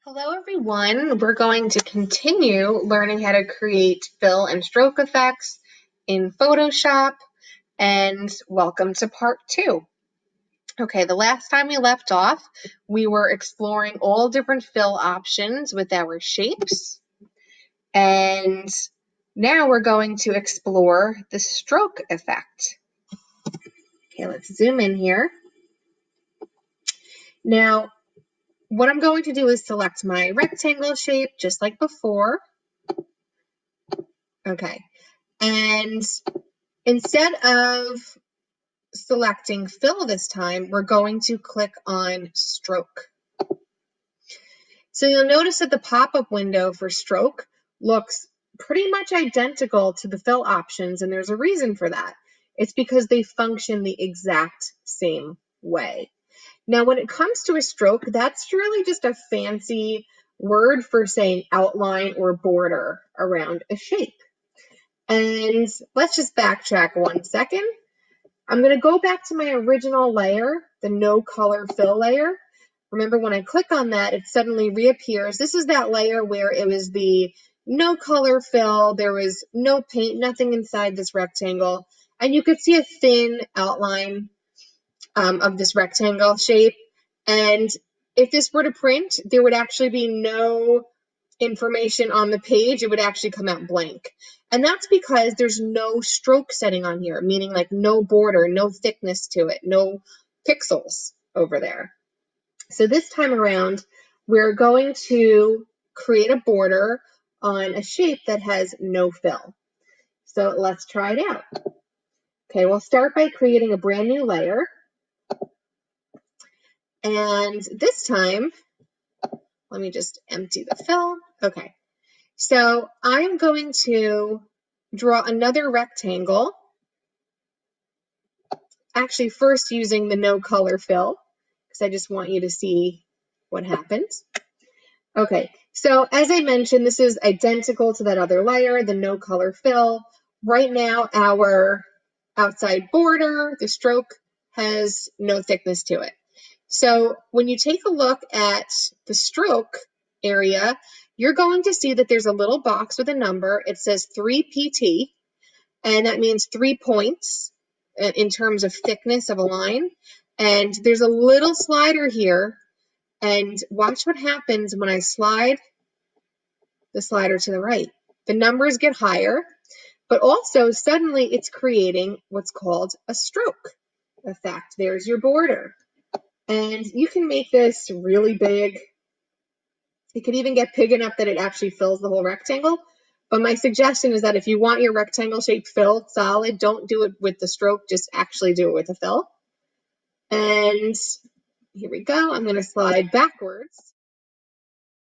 Hello everyone, we're going to continue learning how to create fill and stroke effects in Photoshop, and welcome to part 2. Okay, the last time we left off, we were exploring all different fill options with our shapes, and now we're going to explore the stroke effect. Okay, let's zoom in here. Now, what I'm going to do is select my rectangle shape just like before. Okay, and instead of selecting fill this time, we're going to click on stroke. So you'll notice that the pop-up window for stroke looks pretty much identical to the fill options, and there's a reason for that. It's because they function the exact same way. Now, when it comes to a stroke, that's really just a fancy word for saying outline or border around a shape. And let's just backtrack 1 second. I'm going to go back to my original layer, the no color fill layer. Remember, when I click on that, it suddenly reappears. This is that layer where it was the no color fill. There was no paint, nothing inside this rectangle. And you could see a thin outline of this rectangle shape. And if this were to print, there would actually be no information on the page. It would actually come out blank. And that's because there's no stroke setting on here, meaning like no border, no thickness to it, no pixels over there. So this time around, we're going to create a border on a shape that has no fill. So let's try it out. Okay, we'll start by creating a brand new layer. And this time, let me just empty the fill. Okay, so I'm going to draw another rectangle, actually first using the no color fill, because I just want you to see what happens. Okay, so as I mentioned, this is identical to that other layer, the no color fill. Right now, our outside border, the stroke, has no thickness to it. So when you take a look at the stroke area, you're going to see that there's a little box with a number. It says 3 PT, and that means 3 points in terms of thickness of a line. And there's a little slider here, and watch what happens when I slide the slider to the right. The numbers get higher, but also suddenly it's creating what's called a stroke effect. There's your border. And you can make this really big. It could even get big enough that it actually fills the whole rectangle. But my suggestion is that if you want your rectangle shape filled solid, don't do it with the stroke, just actually do it with a fill. And here we go. I'm going to slide backwards.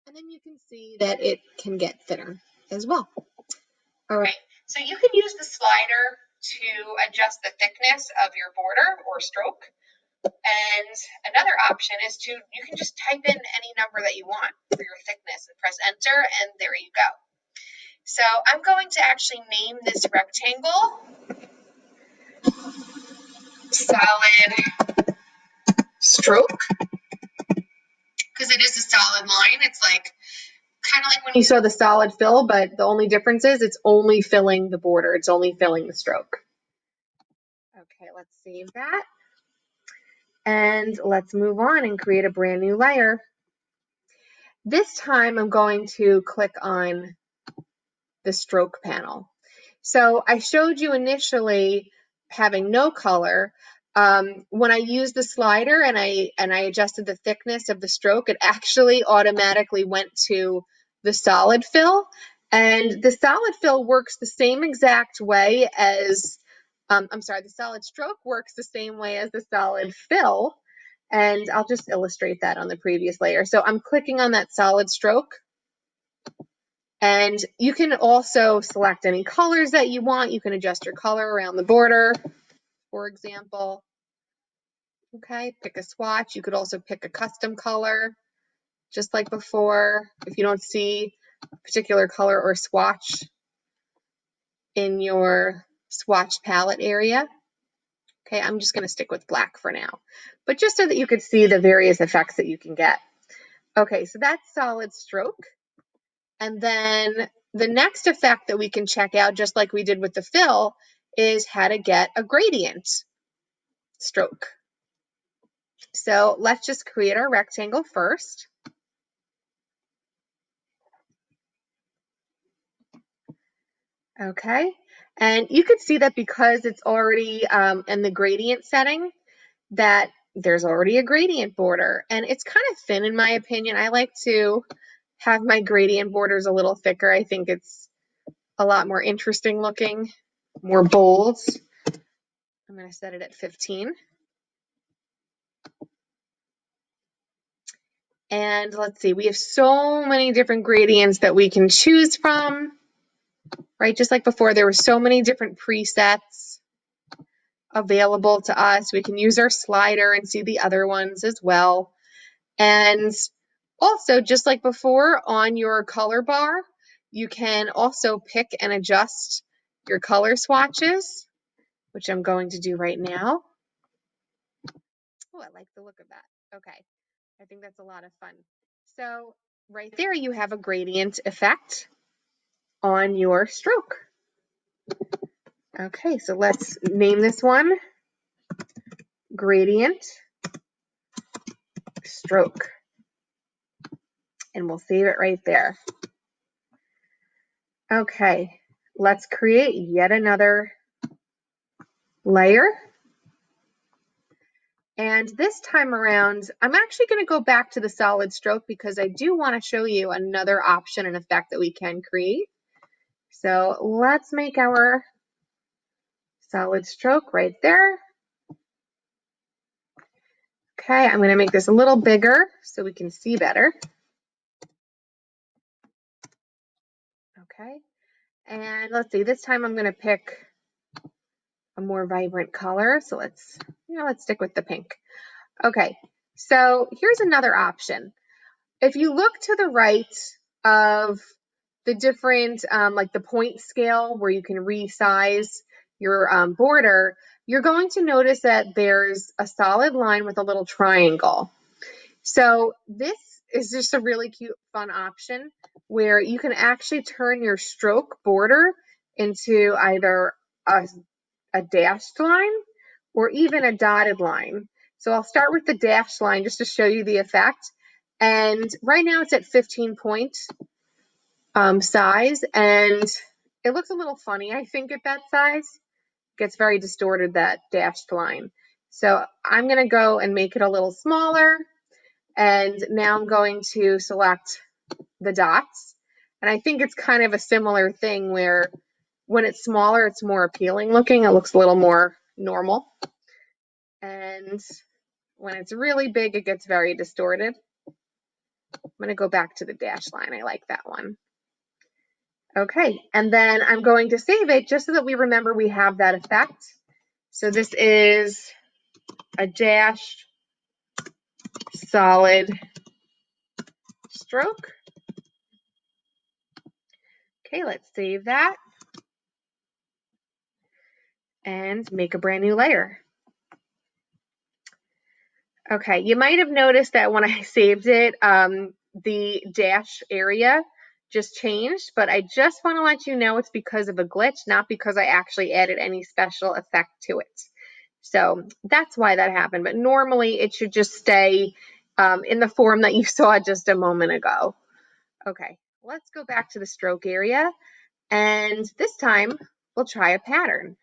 And then you can see that it can get thinner as well. All right, so you can use the slider to adjust the thickness of your border or stroke. And another option is you can just type in any number that you want for your thickness and press enter, and there you go. So I'm going to actually name this rectangle solid stroke, because it is a solid line. It's like kind of like when you saw the solid fill, but the only difference is it's only filling the border. It's only filling the stroke. Okay, let's save that. And let's move on and create a brand new layer. This time I'm going to click on the stroke panel. So I showed you initially having no color. When I used the slider and I adjusted the thickness of the stroke, it actually automatically went to the solid fill. And the solid fill works the same exact way as, the solid stroke works the same way as the solid fill. And I'll just illustrate that on the previous layer. So I'm clicking on that solid stroke. And you can also select any colors that you want. You can adjust your color around the border, for example. Okay, pick a swatch. You could also pick a custom color, just like before. If you don't see a particular color or swatch in your swatch palette area. Okay, I'm just going to stick with black for now. But just so that you could see the various effects that you can get. Okay, so that's solid stroke. And then the next effect that we can check out, just like we did with the fill, is how to get a gradient stroke. So let's just create our rectangle first. Okay, and you can see that because it's already in the gradient setting, that there's already a gradient border, and it's kind of thin in my opinion. I like to have my gradient borders a little thicker. I think it's a lot more interesting looking, more bold. I'm going to set it at 15. And let's see, we have so many different gradients that we can choose from, right? Just like before, there were so many different presets available to us. We can use our slider and see the other ones as well. And also, just like before, on your color bar, you can also pick and adjust your color swatches, which I'm going to do right now. Oh, I like the look of that. Okay, I think that's a lot of fun. So right there, you have a gradient effect on your stroke. Okay, so let's name this one gradient stroke, and we'll save it right there. Okay, let's create yet another layer. And this time around, I'm actually going to go back to the solid stroke because I do want to show you another option and effect that we can create. So let's make our solid stroke right there. Okay, I'm going to make this a little bigger so we can see better. Okay, and let's see, this time I'm going to pick a more vibrant color. So let's stick with the pink. Okay, so here's another option. If you look to the right of the different, like the point scale where you can resize your border, you're going to notice that there's a solid line with a little triangle. So this is just a really cute, fun option where you can actually turn your stroke border into either a dashed line or even a dotted line. So I'll start with the dashed line just to show you the effect. And right now it's at 15 point size, and it looks a little funny, I think, at that size. It gets very distorted, that dashed line. So I'm going to go and make it a little smaller. And now I'm going to select the dots. And I think it's kind of a similar thing where when it's smaller, it's more appealing looking. It looks a little more normal. And when it's really big, it gets very distorted. I'm going to go back to the dash line. I like that one. Okay, and then I'm going to save it just so that we remember we have that effect. So this is a dashed solid stroke. Okay, let's save that and make a brand new layer. Okay, you might have noticed that when I saved it, the dash area just changed, but I just want to let you know it's because of a glitch, not because I actually added any special effect to it. So that's why that happened, but normally it should just stay in the form that you saw just a moment ago. Okay, let's go back to the stroke area, and this time we'll try a pattern.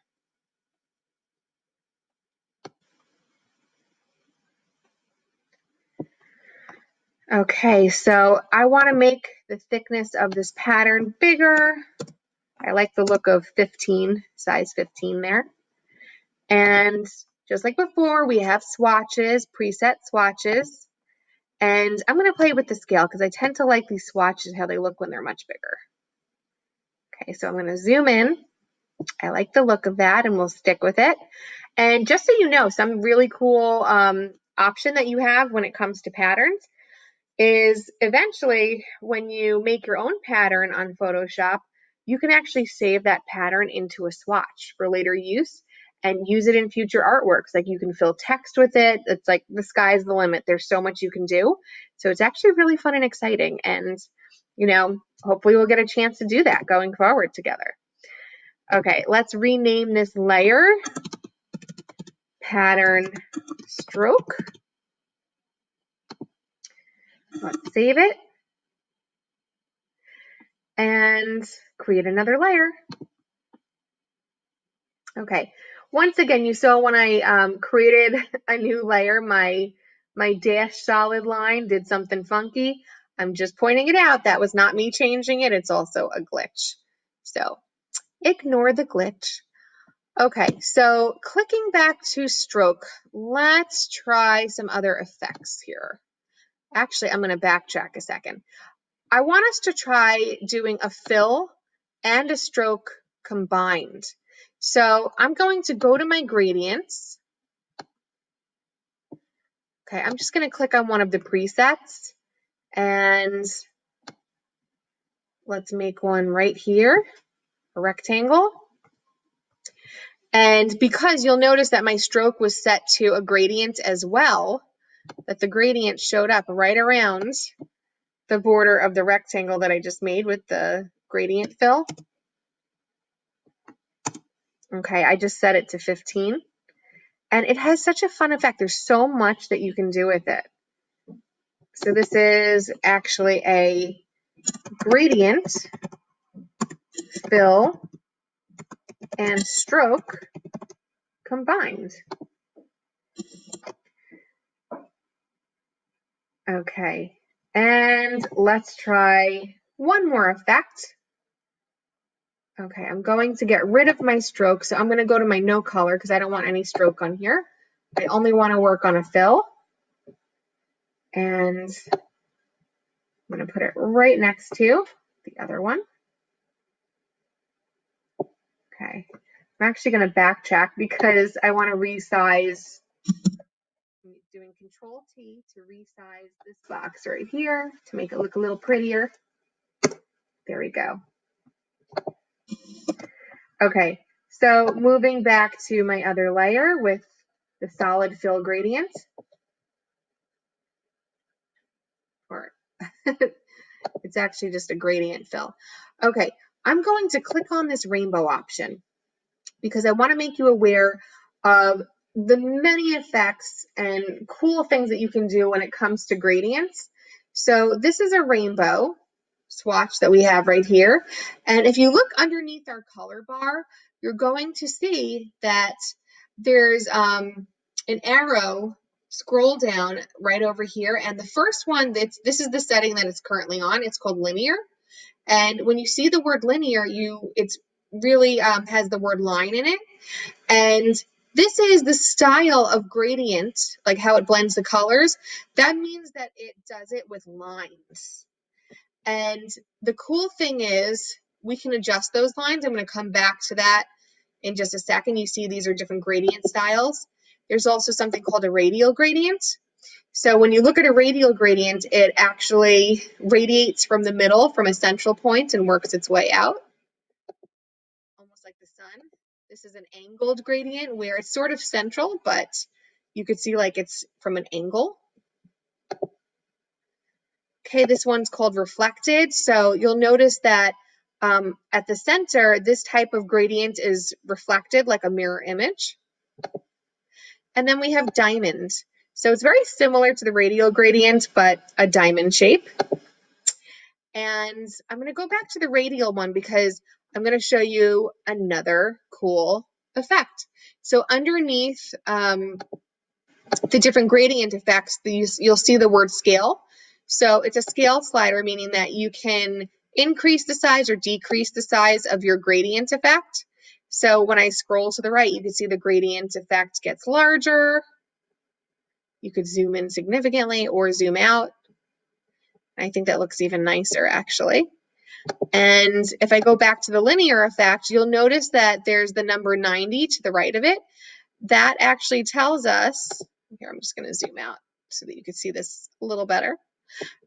Okay, so I want to make the thickness of this pattern bigger. I like the look of 15, size 15 there. And just like before, we have swatches, preset swatches. And I'm going to play with the scale because I tend to like these swatches, how they look when they're much bigger. Okay, so I'm going to zoom in. I like the look of that, and we'll stick with it. And just so you know, some really cool option that you have when it comes to patterns is eventually when you make your own pattern on Photoshop, you can actually save that pattern into a swatch for later use and use it in future artworks. Like you can fill text with it. It's like the sky's the limit. There's so much you can do. So it's actually really fun and exciting. And, you know, hopefully we'll get a chance to do that going forward together. Okay, let's rename this layer pattern stroke. Let's save it and create another layer. Okay, once again, you saw when I created a new layer, my dash solid line did something funky. I'm just pointing it out. That was not me changing it. It's also a glitch. So ignore the glitch. Okay, so clicking back to stroke, let's try some other effects here. Actually, I'm going to backtrack a second. I want us to try doing a fill and a stroke combined. So I'm going to go to my gradients. Okay, I'm just going to click on one of the presets and let's make one right here, a rectangle. And because you'll notice that my stroke was set to a gradient as well, that the gradient showed up right around the border of the rectangle that I just made with the gradient fill. Okay, I just set it to 15. And it has such a fun effect. There's so much that you can do with it. So this is actually a gradient, fill, and stroke combined. Okay, and let's try one more effect. Okay, I'm going to get rid of my stroke. So I'm going to go to my no color because I don't want any stroke on here. I only want to work on a fill. And I'm going to put it right next to the other one. Okay, I'm actually going to backtrack because I want to resize. I'm doing Control T to resize this box right here to make it look a little prettier. There we go. Okay, so moving back to my other layer with the solid fill gradient. Or it's actually just a gradient fill. Okay, I'm going to click on this rainbow option because I want to make you aware of the many effects and cool things that you can do when it comes to gradients. So this is a rainbow swatch that we have right here. And if you look underneath our color bar, you're going to see that there's an arrow. Scroll down right over here. And the first one, this is the setting that it's currently on. It's called linear. And when you see the word linear, it's really has the word line in it. And this is the style of gradient, like how it blends the colors. That means that it does it with lines. And the cool thing is we can adjust those lines. I'm going to come back to that in just a second. You see these are different gradient styles. There's also something called a radial gradient. So when you look at a radial gradient, it actually radiates from the middle, from a central point, and works its way out, almost like the sun. This is an angled gradient where it's sort of central, but you could see like it's from an angle. Okay, this one's called reflected. So you'll notice that at the center, this type of gradient is reflected like a mirror image. And then we have diamond. So it's very similar to the radial gradient, but a diamond shape. And I'm going to go back to the radial one because I'm going to show you another cool effect. So underneath the different gradient effects, you'll see the word scale. So it's a scale slider, meaning that you can increase the size or decrease the size of your gradient effect. So when I scroll to the right, you can see the gradient effect gets larger. You could zoom in significantly or zoom out. I think that looks even nicer, actually. And if I go back to the linear effect, you'll notice that there's the number 90 to the right of it. That actually tells us, here, I'm just going to zoom out so that you can see this a little better.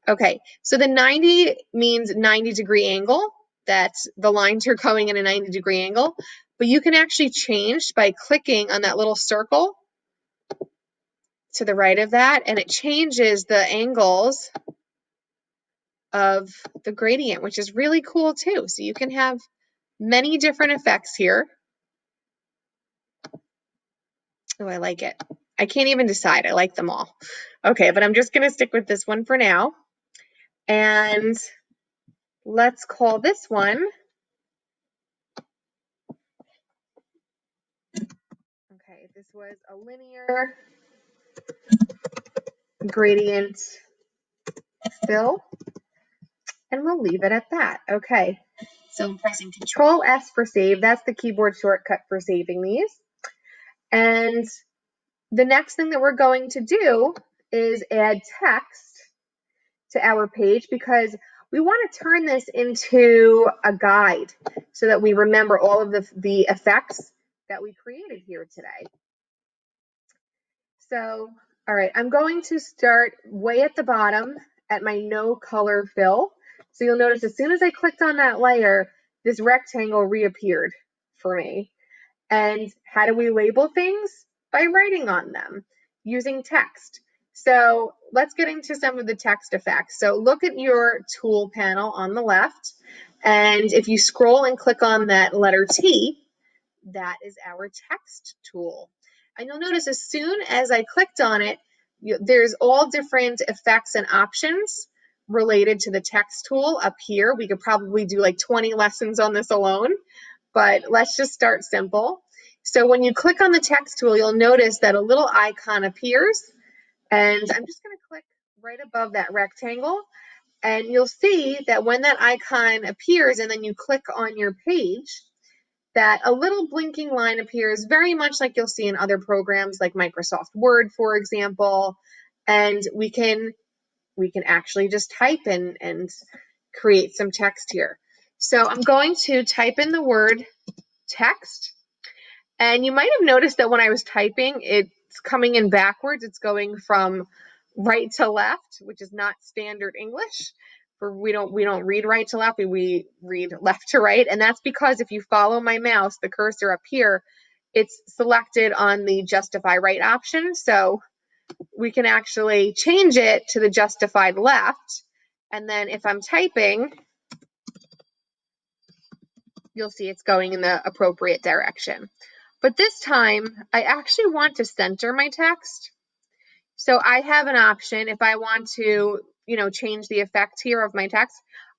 Okay, so the 90 means 90-degree angle. That's the lines are going in a 90-degree angle. But you can actually change by clicking on that little circle to the right of that, and it changes the angles of the gradient, which is really cool too. So you can have many different effects here. Oh, I like it. I can't even decide. I like them all. Okay, but I'm just going to stick with this one for now. And let's call this one. Okay, this was a linear gradient fill. And we'll leave it at that. Okay, so I'm pressing Control S for save. That's the keyboard shortcut for saving these. And the next thing that we're going to do is add text to our page because we want to turn this into a guide so that we remember all of the effects that we created here today. So, all right, I'm going to start way at the bottom at my no color fill. So you'll notice as soon as I clicked on that layer, this rectangle reappeared for me. And how do we label things? By writing on them using text. So let's get into some of the text effects. So look at your tool panel on the left. And if you scroll and click on that letter T, that is our text tool. And you'll notice as soon as I clicked on it, there's all different effects and options related to the text tool up here. We could probably do like 20 lessons on this alone, but let's just start simple. So when you click on the text tool, you'll notice that a little icon appears, and I'm just going to click right above that rectangle, and you'll see that when that icon appears and then you click on your page, that a little blinking line appears very much like you'll see in other programs like Microsoft Word, for example, and we can actually just type and create some text here. So I'm going to type in the word text, and you might have noticed that when I was typing, it's coming in backwards. It's going from right to left, which is not standard English. We don't read right to left, we read left to right. And that's because if you follow my mouse, the cursor up here, it's selected on the justify right option. So we can actually change it to the justified left. And then if I'm typing, you'll see it's going in the appropriate direction. But this time, I actually want to center my text. So I have an option. If I want to, change the effect here of my text,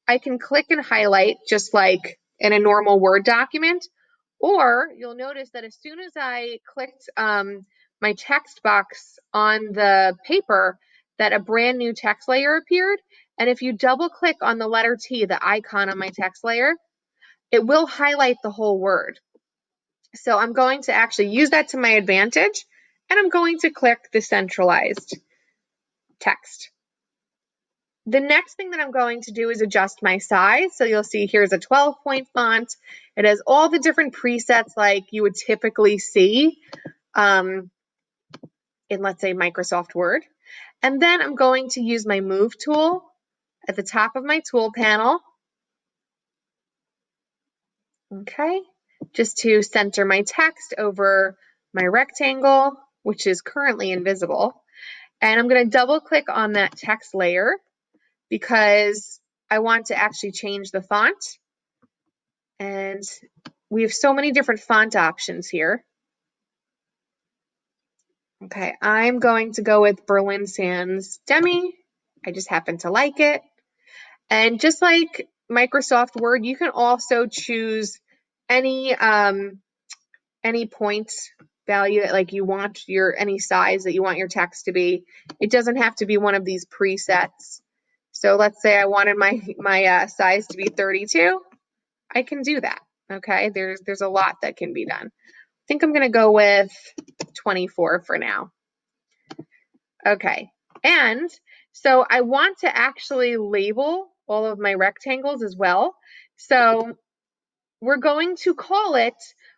I can click and highlight just like in a normal Word document. Or you'll notice that as soon as I clicked my text box on the paper, that a brand new text layer appeared. And if you double click on the letter T, the icon on my text layer, it will highlight the whole word. So I'm going to actually use that to my advantage, and I'm going to click the centralized text. The next thing that I'm going to do is adjust my size. So you'll see here's a 12-point font. It has all the different presets like you would typically see in, let's say, Microsoft Word. And then I'm going to use my Move tool at the top of my tool panel. Okay, just to center my text over my rectangle, which is currently invisible. And I'm going to double click on that text layer because I want to actually change the font. And we have so many different font options here. Okay, I'm going to go with Berlin Sans Demi. I just happen to like it. And just like Microsoft Word, you can also choose any point value that like you want any size that you want your text to be. It doesn't have to be one of these presets. So let's say I wanted my size to be 32. I can do that. Okay, there's a lot that can be done. I think I'm going to go with 24 for now. Okay, and so I want to actually label all of my rectangles as well. So we're going to call it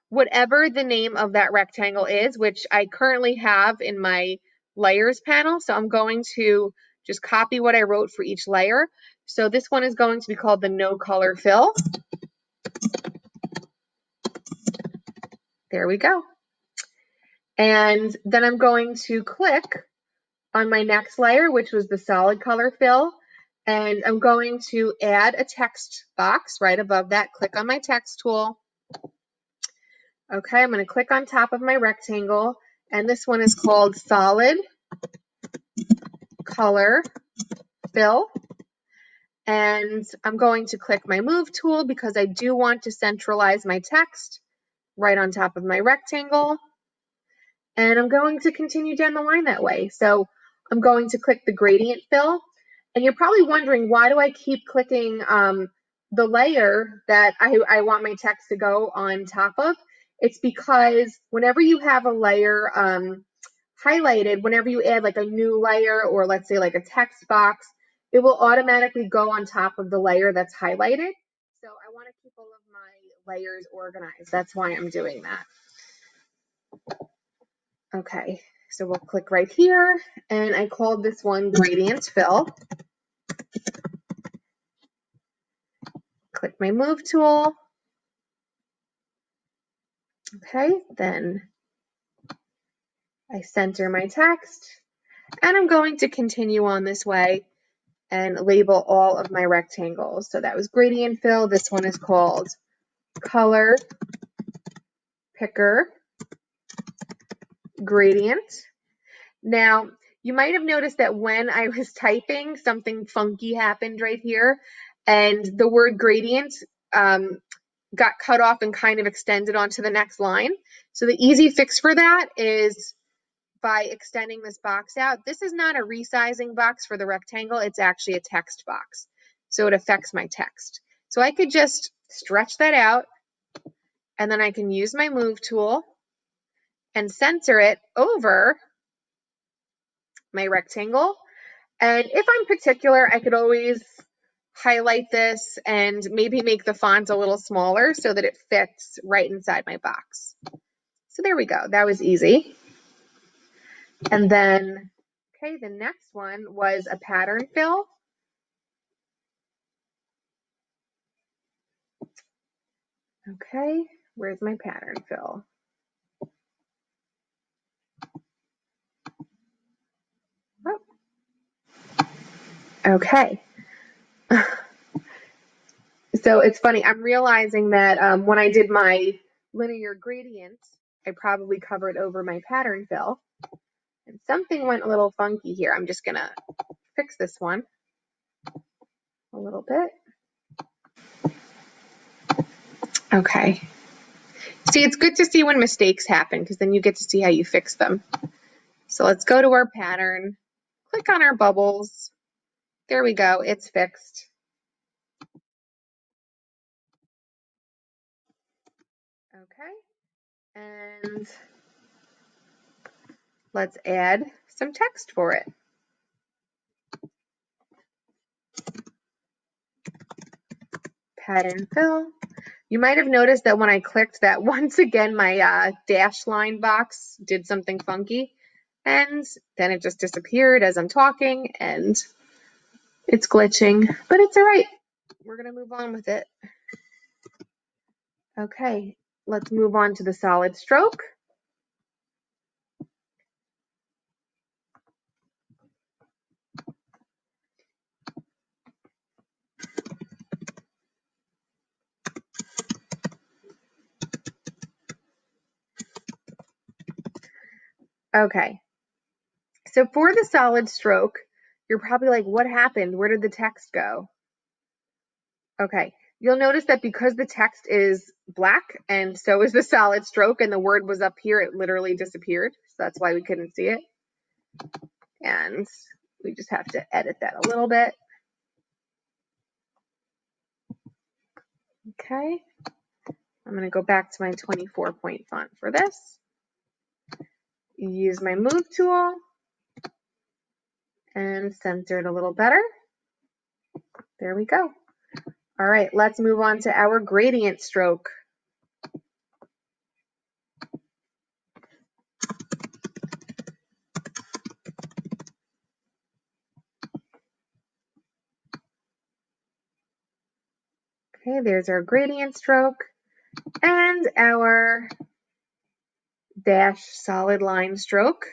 whatever the name of that rectangle is, which I currently have in my layers panel. So I'm going to just copy what I wrote for each layer. So this one is going to be called the no color fill. There we go. And then I'm going to click on my next layer, which was the solid color fill, and I'm going to add a text box right above that. Click on my text tool. Okay, I'm going to click on top of my rectangle, and this one is called Solid Color Fill. And I'm going to click my Move tool because I do want to centralize my text right on top of my rectangle. And I'm going to continue down the line that way. So I'm going to click the Gradient Fill. And you're probably wondering, why do I keep clicking the layer that I want my text to go on top of? It's because whenever you have a layer highlighted, whenever you add like a new layer or let's say like a text box, it will automatically go on top of the layer that's highlighted. So I want to keep all of my layers organized. That's why I'm doing that. Okay, so we'll click right here, and I called this one Gradient Fill. Click my Move tool. Okay, then I center my text, and I'm going to continue on this way and label all of my rectangles. So that was Gradient Fill. This one is called Color Picker Gradient. Now, you might have noticed that when I was typing, something funky happened right here, and the word gradient got cut off and kind of extended onto the next line. So the easy fix for that is by extending this box out. This is not a resizing box for the rectangle, it's actually a text box. So it affects my text. So I could just stretch that out, and then I can use my Move tool and center it over my rectangle. And if I'm particular, I could always highlight this and maybe make the font a little smaller so that it fits right inside my box. So there we go. That was easy. And then, okay, the next one was a pattern fill. Okay, where's my pattern fill? Oh. Okay. So it's funny, I'm realizing that when I did my linear gradient, I probably covered over my pattern fill. And something went a little funky here. I'm just gonna fix this one a little bit. Okay. See, it's good to see when mistakes happen because then you get to see how you fix them. So let's go to our pattern, click on our bubbles. There we go, it's fixed. Okay, and let's add some text for it. Pattern fill. You might have noticed that when I clicked that, once again, my dash line box did something funky, and then it just disappeared as I'm talking, and it's glitching, but it's all right. We're gonna move on with it. Okay, let's move on to the solid stroke. Okay, so for the solid stroke, you're probably like, what happened? Where did the text go? Okay, you'll notice that because the text is black and so is the solid stroke and the word was up here, it literally disappeared. So that's why we couldn't see it. And we just have to edit that a little bit. Okay, I'm going to go back to my 24-point font for this. Use my Move tool and center it a little better. There we go. All right, let's move on to our gradient stroke. Okay, there's our gradient stroke and our dash solid line stroke.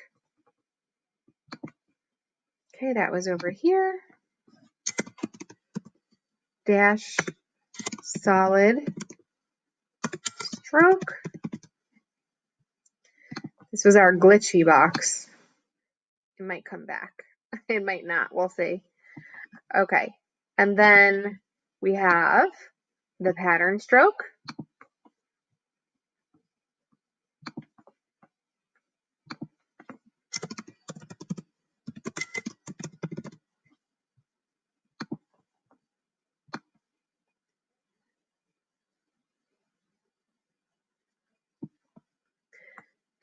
Okay, that was over here. Dash solid stroke. This was our glitchy box. It might come back. It might not. We'll see. Okay. And then we have the pattern stroke.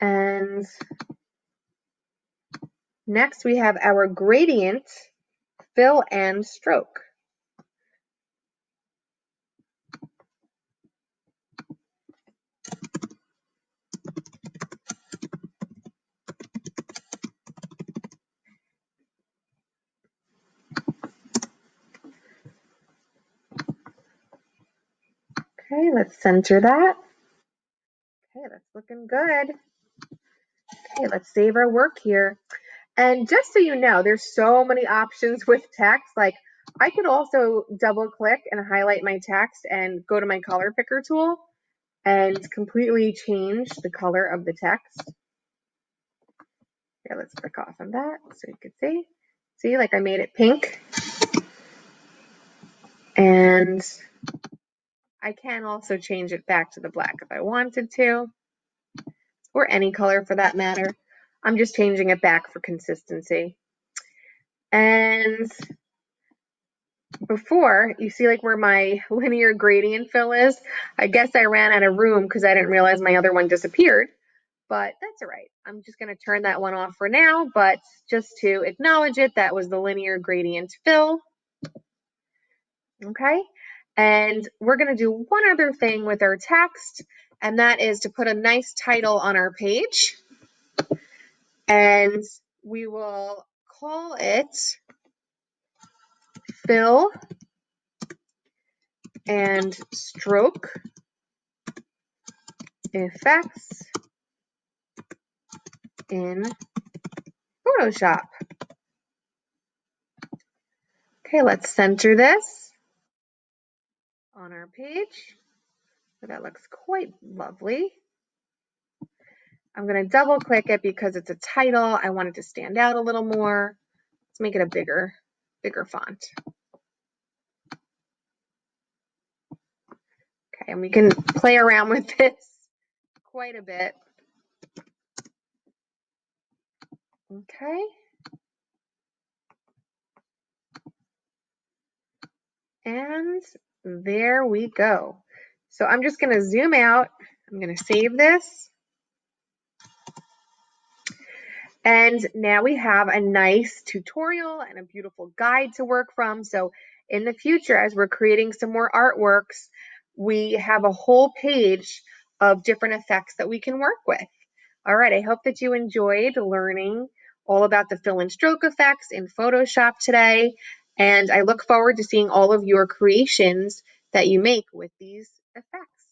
And next we have our gradient fill and stroke. Okay, let's center that. Okay, that's looking good. Okay, let's save our work here. And just so you know, there's so many options with text. Like I could also double click and highlight my text and go to my color picker tool and completely change the color of the text. Here, let's click off on that so you can see. See, like I made it pink. And I can also change it back to the black if I wanted to, or any color for that matter. I'm just changing it back for consistency. And before, you see like where my linear gradient fill is? I guess I ran out of room because I didn't realize my other one disappeared, but that's all right. I'm just going to turn that one off for now, but just to acknowledge it, that was the linear gradient fill. Okay, and we're going to do one other thing with our text, and that is to put a nice title on our page. And we will call it Fill and Stroke Effects in Photoshop. Okay, let's center this on our page. That looks quite lovely. I'm going to double click it because it's a title. I want it to stand out a little more. Let's make it a bigger font. Okay, and we can play around with this quite a bit. Okay. And there we go. So I'm just going to zoom out. I'm going to save this. And now we have a nice tutorial and a beautiful guide to work from. So in the future, as we're creating some more artworks, we have a whole page of different effects that we can work with. All right, I hope that you enjoyed learning all about the fill and stroke effects in Photoshop today. And I look forward to seeing all of your creations that you make with these effects.